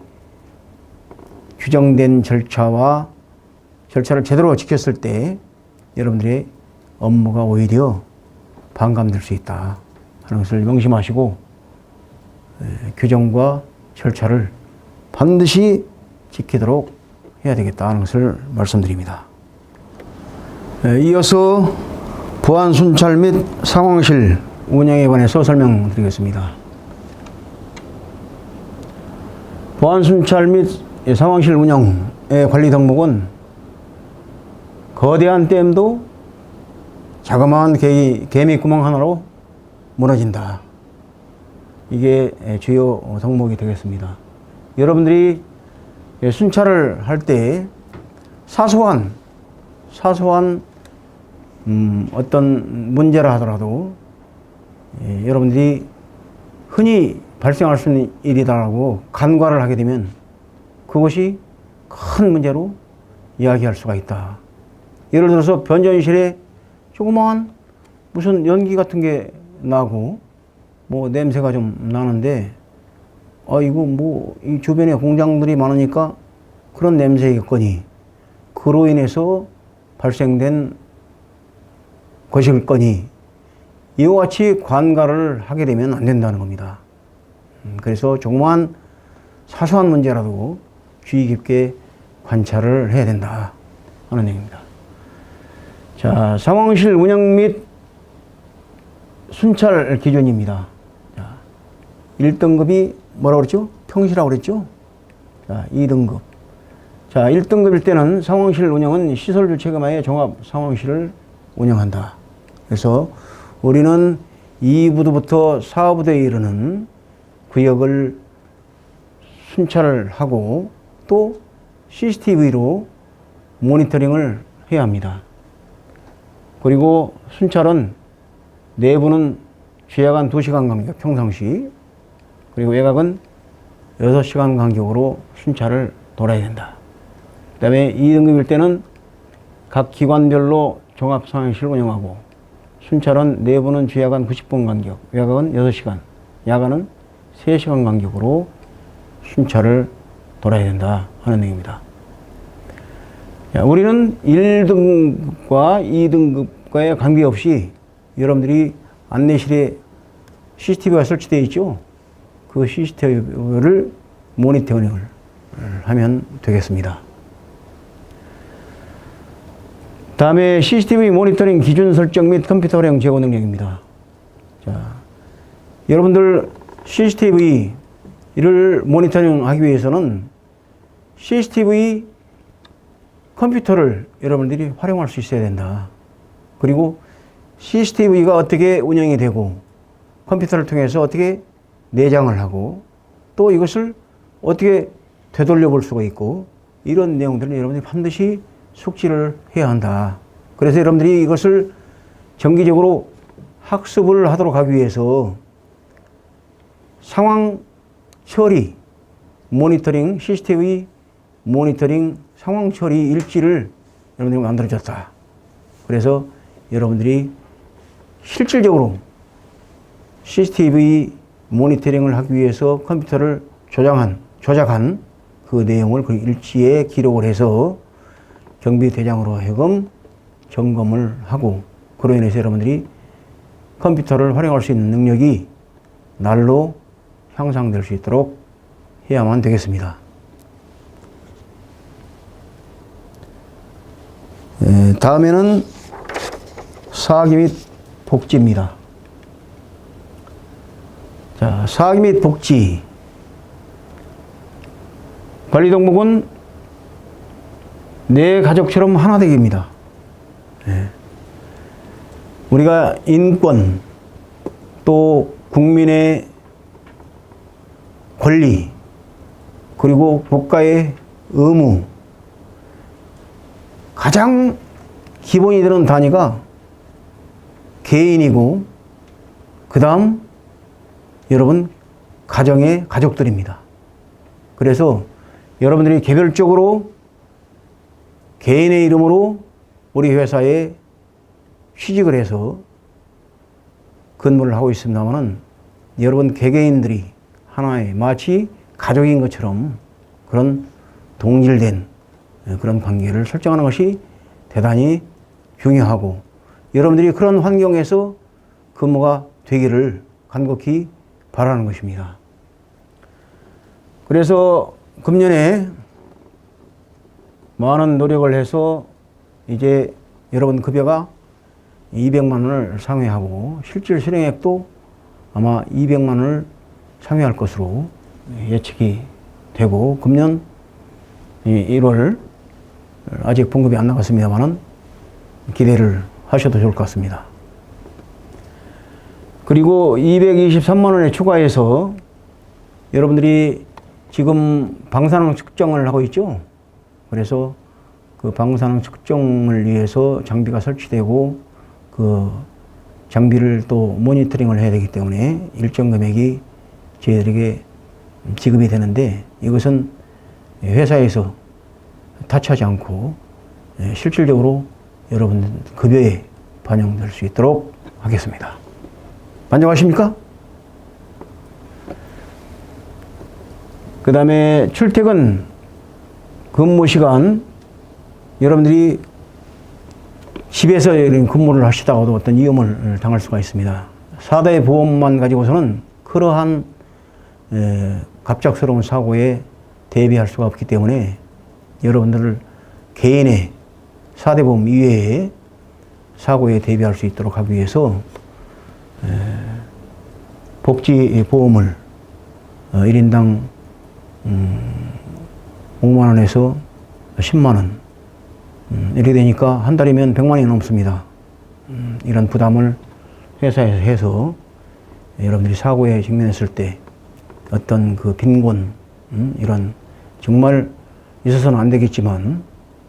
규정된 절차를 제대로 지켰을 때 여러분들의 업무가 오히려 반감될 수 있다 하는 것을 명심하시고 규정과 절차를 반드시 지키도록 해야 되겠다 하는 것을 말씀드립니다. 이어서 보안 순찰 및 상황실 운영에 관해서 설명드리겠습니다. 보안 순찰 및 상황실 운영의 관리 덕목은 거대한 댐도 자그마한 개미 구멍 하나로 무너진다. 이게 주요 덕목이 되겠습니다. 여러분들이 순찰을 할 때 사소한 어떤 문제라 하더라도 여러분들이 흔히 발생할 수 있는 일이다라고 간과를 하게 되면 그것이 큰 문제로 이야기할 수가 있다. 예를 들어서 변전실에 조그마한 무슨 연기 같은 게 나고 뭐 냄새가 좀 나는데 이거 이 주변에 공장들이 많으니까 그런 냄새겠거니 그로 인해서 발생된 것일거니 이와 같이 관가를 하게 되면 안 된다는 겁니다. 그래서 조그마한 사소한 문제라도 주의 깊게 관찰을 해야 된다 하는 얘기입니다. 자, 상황실 운영 및 순찰 기준입니다. 자, 1등급이 뭐라고 그랬죠? 평시라고 그랬죠? 자, 2등급. 자, 1등급일 때는 상황실 운영은 시설주 체계하에 종합 상황실을 운영한다. 그래서 우리는 2부두부터 4부대에 이르는 구역을 순찰을 하고 또 CCTV로 모니터링을 해야 합니다. 그리고 순찰은 내부는 주야간 2시간 간격 평상시, 그리고 외곽은 6시간 간격으로 순찰을 돌아야 된다. 그 다음에 2등급일 때는 각 기관별로 종합상황실을 운영하고 순찰은 내부는 주야간 90분 간격, 외곽은 6시간, 야간은 3시간 간격으로 순찰을 돌아야 된다 하는 내용입니다. 우리는 1등급과 2등급과의 관계없이 여러분들이 안내실에 CCTV가 설치되어 있죠. 그 CCTV를 모니터링을 하면 되겠습니다. 다음에 CCTV 모니터링 기준 설정 및 컴퓨터 활용 제고 능력입니다. 자, 여러분들 CCTV를 모니터링하기 위해서는 CCTV 컴퓨터를 여러분들이 활용할 수 있어야 된다. 그리고 CCTV가 어떻게 운영이 되고 컴퓨터를 통해서 어떻게 내장을 하고 또 이것을 어떻게 되돌려 볼 수가 있고 이런 내용들은 여러분들이 반드시 숙지를 해야 한다. 그래서 여러분들이 이것을 정기적으로 학습을 하도록 하기 위해서 상황 처리, 모니터링, CCTV 모니터링, 상황 처리 일지를 여러분들이 만들어줬다. 그래서 여러분들이 실질적으로 CCTV 모니터링을 하기 위해서 컴퓨터를 조작한 그 내용을 그 일지에 기록을 해서 경비대장으로 하여금 점검을 하고 그로 인해서 여러분들이 컴퓨터를 활용할 수 있는 능력이 날로 향상될 수 있도록 해야만 되겠습니다. 다음에는 사기 및 복지입니다. 자, 사기 및 복지. 관리동목은 내 가족처럼 하나 되기입니다. 우리가 인권, 또 국민의 권리, 그리고 국가의 의무, 가장 기본이 되는 단위가 개인이고 그 다음 여러분 가정의 가족들입니다. 그래서 여러분들이 개별적으로 개인의 이름으로 우리 회사에 취직을 해서 근무를 하고 있습니다만은 여러분 개개인들이 하나의 마치 가족인 것처럼 그런 동질된 그런 관계를 설정하는 것이 대단히 중요하고 여러분들이 그런 환경에서 근무가 되기를 간곡히 바라는 것입니다. 그래서 금년에 많은 노력을 해서 이제 여러분 급여가 200만 원을 상회하고 실질 실행액도 아마 200만 원을 상회할 것으로 예측이 되고 금년 1월 아직 봉급이 안 나갔습니다만은 기대를 하셔도 좋을 것 같습니다. 그리고 223만 원에 추가해서 여러분들이 지금 방사능 측정을 하고 있죠. 그래서 그 방사능 측정을 위해서 장비가 설치되고 그 장비를 또 모니터링을 해야 되기 때문에 일정 금액이 저희들에게 지급이 되는데 이것은 회사에서 타치하지 않고 실질적으로 여러분 급여에 반영될 수 있도록 하겠습니다. 만족하십니까? 그 다음에 출퇴근 근무 시간 여러분들이 집에서 근무를 하시다가도 어떤 위험을 당할 수가 있습니다. 4대 보험만 가지고서는 그러한 갑작스러운 사고에 대비할 수가 없기 때문에 여러분들을 개인의 4대 보험 이외에 사고에 대비할 수 있도록 하기 위해서 복지보험을 1인당 5만 원에서 10만 원. 이렇게 되니까 한 달이면 100만 원이 넘습니다. 이런 부담을 회사에서 해서 여러분들이 사고에 직면했을 때 어떤 그 빈곤, 이런 정말 있어서는 안 되겠지만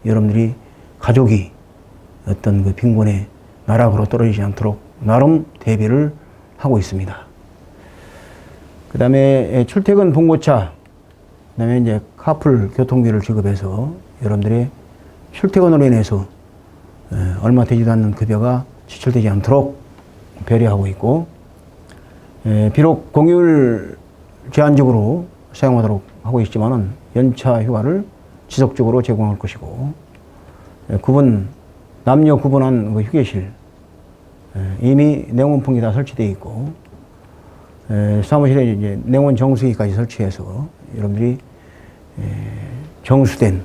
여러분들이 가족이 어떤 그 빈곤의 나락으로 떨어지지 않도록 나름 대비를 하고 있습니다. 그 다음에 출퇴근 봉고차, 그 다음에 이제 카풀 교통비를 지급해서 여러분들의 출퇴근으로 인해서 얼마 되지도 않는 급여가 지출되지 않도록 배려하고 있고, 비록 공휴일 제한적으로 사용하도록 하고 있지만은 연차 휴가를 지속적으로 제공할 것이고, 남녀 구분한 그 휴게실, 이미 냉온풍기 다 설치되어 있고, 사무실에 이제 냉온 정수기까지 설치해서 여러분들이 정수된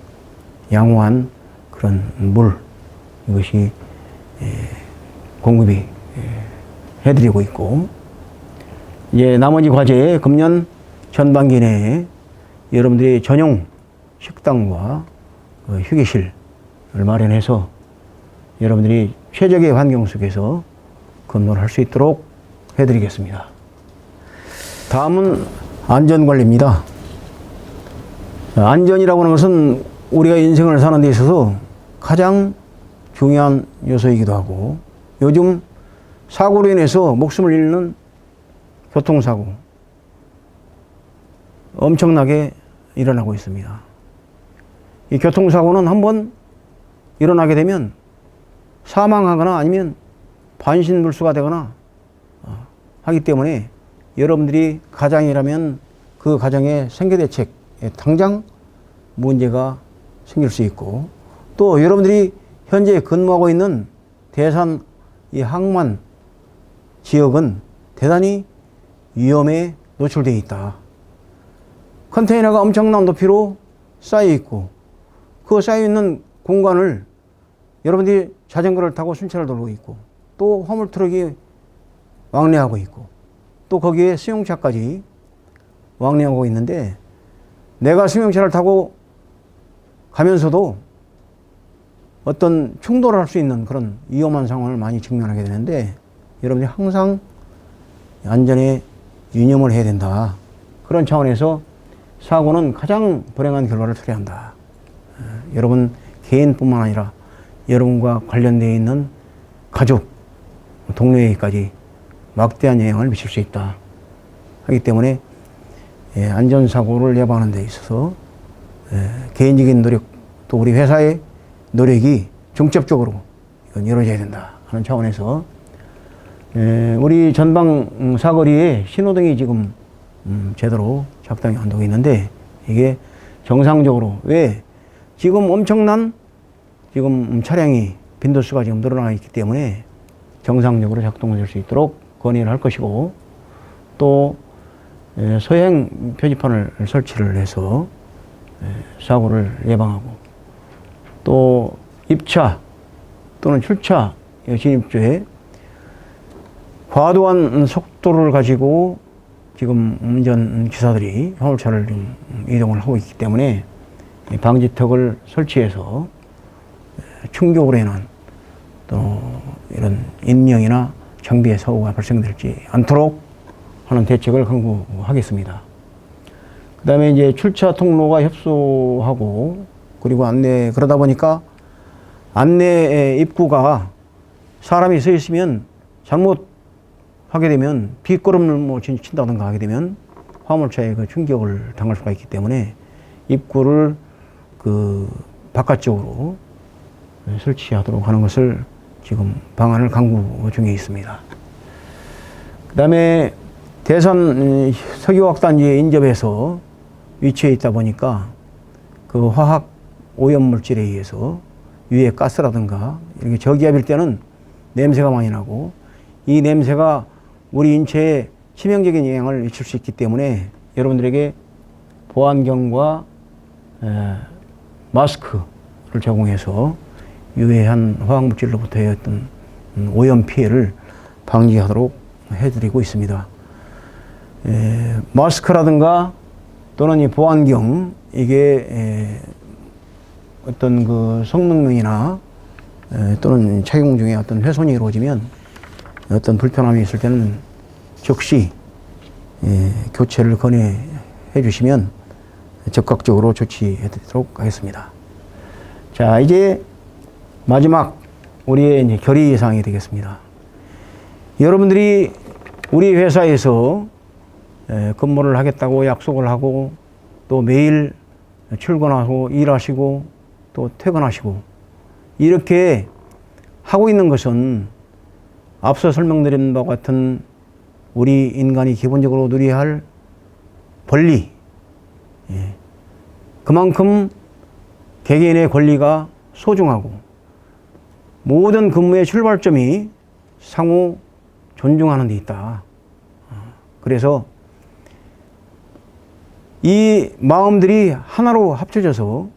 양호한 그런 물, 이것이 공급이 해드리고 있고, 이제 나머지 과제에 금년 전반기 내에 여러분들이 전용 식당과 휴게실을 마련해서 여러분들이 최적의 환경 속에서 근무를 할 수 있도록 해드리겠습니다. 다음은 안전관리입니다. 안전이라고 하는 것은 우리가 인생을 사는 데 있어서 가장 중요한 요소이기도 하고, 요즘 사고로 인해서 목숨을 잃는 교통사고 엄청나게 일어나고 있습니다. 이 교통사고는 한번 일어나게 되면 사망하거나 아니면 반신불수가 되거나 하기 때문에 여러분들이 가장이라면 그 가정의 생계대책에 당장 문제가 생길 수 있고, 또 여러분들이 현재 근무하고 있는 대산 이 항만 지역은 대단히 위험에 노출되어 있다. 컨테이너가 엄청난 높이로 쌓여 있고, 그 쌓여 있는 공간을 여러분들이 자전거를 타고 순찰을 돌고 있고, 또 화물 트럭이 왕래하고 있고, 또 거기에 승용차까지 왕래하고 있는데, 내가 승용차를 타고 가면서도 어떤 충돌을 할 수 있는 그런 위험한 상황을 많이 직면하게 되는데, 여러분들이 항상 안전에 유념을 해야 된다. 그런 차원에서 사고는 가장 불행한 결과를 초래한다. 여러분 개인뿐만 아니라 여러분과 관련되어 있는 가족, 동료에게까지 막대한 영향을 미칠 수 있다. 하기 때문에 안전사고를 예방하는 데 있어서 개인적인 노력, 또 우리 회사의 노력이 중점적으로 이건 이루어져야 된다 하는 차원에서 우리 전방 사거리에 신호등이 지금 제대로 작동이 안 되고 있는데, 이게 정상적으로, 왜 지금 엄청난 지금 차량이 빈도수가 지금 늘어나 있기 때문에 정상적으로 작동될 수 있도록 건의를 할 것이고, 또 서행 표지판을 설치를 해서 사고를 예방하고, 또 입차 또는 출차 진입조에 과도한 속도를 가지고 지금 운전기사들이 화물차를 좀 이동을 하고 있기 때문에 방지턱을 설치해서 충격으로 인한 또 이런 인명이나 장비의 사고가 발생되지 않도록 하는 대책을 강구하겠습니다. 그 다음에 이제 출차 통로가 협소하고, 그리고 안내, 그러다 보니까 안내 입구가 사람이 서 있으면 잘못 하게 되면 빗걸음을 뭐 친다든가 하게 되면 화물차에 그 충격을 당할 수가 있기 때문에 입구를 그 바깥쪽으로 설치하도록 하는 것을 지금 방안을 강구 중에 있습니다. 그 다음에 대산 석유화학단지에 인접해서 위치해 있다 보니까 그 화학 오염물질에 의해서 위에 가스라든가 이렇게 저기압일 때는 냄새가 많이 나고, 이 냄새가 우리 인체에 치명적인 영향을 미칠 수 있기 때문에 여러분들에게 보안경과 마스크를 제공해서 유해한 화학물질로부터의 어떤 오염 피해를 방지하도록 해드리고 있습니다. 마스크라든가 또는 이 보안경, 이게 어떤 그 성능이나 또는 착용 중에 어떤 훼손이 이루어지면 어떤 불편함이 있을 때는 즉시 교체를 건의해 주시면 적극적으로 조치해 드리도록 하겠습니다. 자, 이제 마지막 우리의 이제 결의사항이 되겠습니다. 여러분들이 우리 회사에서 근무를 하겠다고 약속을 하고 또 매일 출근하고 일하시고 또 퇴근하시고 이렇게 하고 있는 것은 앞서 설명드린 바와 같은 우리 인간이 기본적으로 누려야 할 권리, 그만큼 개개인의 권리가 소중하고 모든 근무의 출발점이 상호 존중하는 데 있다. 그래서 이 마음들이 하나로 합쳐져서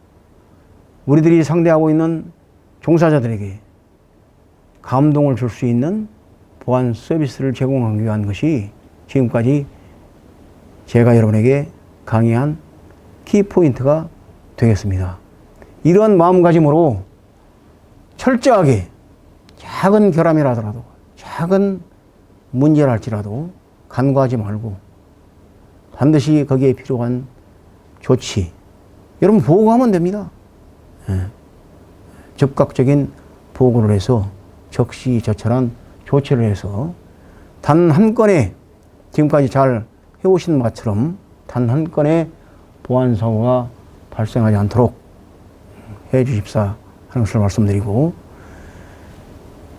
우리들이 상대하고 있는 종사자들에게 감동을 줄 수 있는 보안 서비스를 제공하기 위한 것이 지금까지 제가 여러분에게 강의한 키포인트가 되겠습니다. 이런 마음가짐으로 철저하게 작은 결함이라더라도 작은 문제랄지라도 간과하지 말고 반드시 거기에 필요한 조치 여러분 보고하면 됩니다. 즉각적인 보고를 해서 적시저철한 조치를 해서 단 한 건의 지금까지 잘 해오신 것처럼 단 한 건의 보안사고가 발생하지 않도록 해 주십사 하는 것을 말씀드리고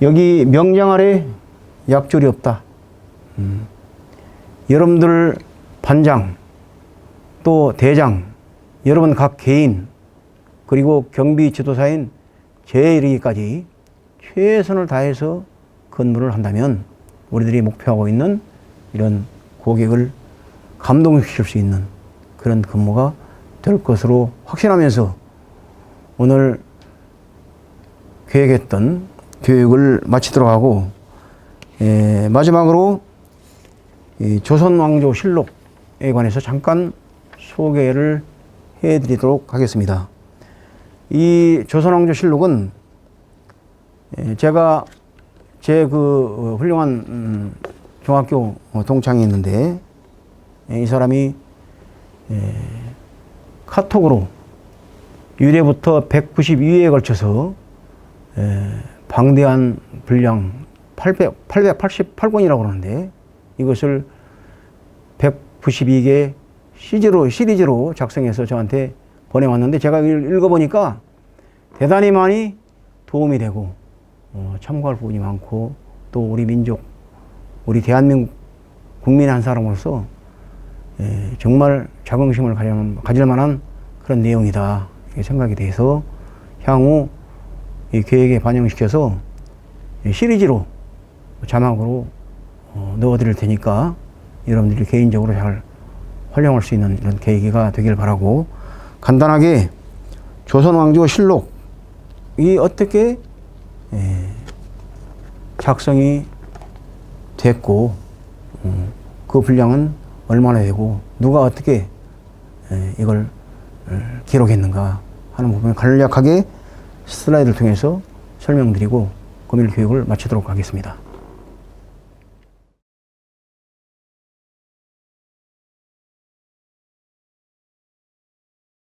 여기 명장 아래 약졸이 없다. 여러분들 반장 또 대장 여러분 각 개인 그리고 경비 지도사인 제에 이르기까지 최선을 다해서 근무를 한다면 우리들이 목표하고 있는 이런 고객을 감동시킬 수 있는 그런 근무가 될 것으로 확신하면서 오늘 계획했던 교육을 마치도록 하고 마지막으로 이 조선왕조 실록에 관해서 잠깐 소개를 해드리도록 하겠습니다. 이 조선왕조 실록은 제가 제 그 훌륭한 중학교 동창이 있는데 이 사람이 카톡으로 유래부터 192회에 걸쳐서 방대한 분량 888권이라고 그러는데 이것을 192개 시리즈로 작성해서 저한테 보내왔는데 제가 읽어보니까 대단히 많이 도움이 되고 참고할 부분이 많고 또 우리 민족, 우리 대한민국 국민의 한 사람으로서 정말 자긍심을 가질 만한 그런 내용이다 이렇게 생각이 돼서 향후 이 계획에 반영시켜서 시리즈로 자막으로 넣어드릴 테니까 여러분들이 개인적으로 잘 활용할 수 있는 이런 계기가 되길 바라고 간단하게 조선왕조 실록이 어떻게 작성이 됐고 그 분량은 얼마나 되고 누가 어떻게 이걸 기록했는가 하는 부분을 간략하게 슬라이드를 통해서 설명드리고 금일 교육을 마치도록 하겠습니다.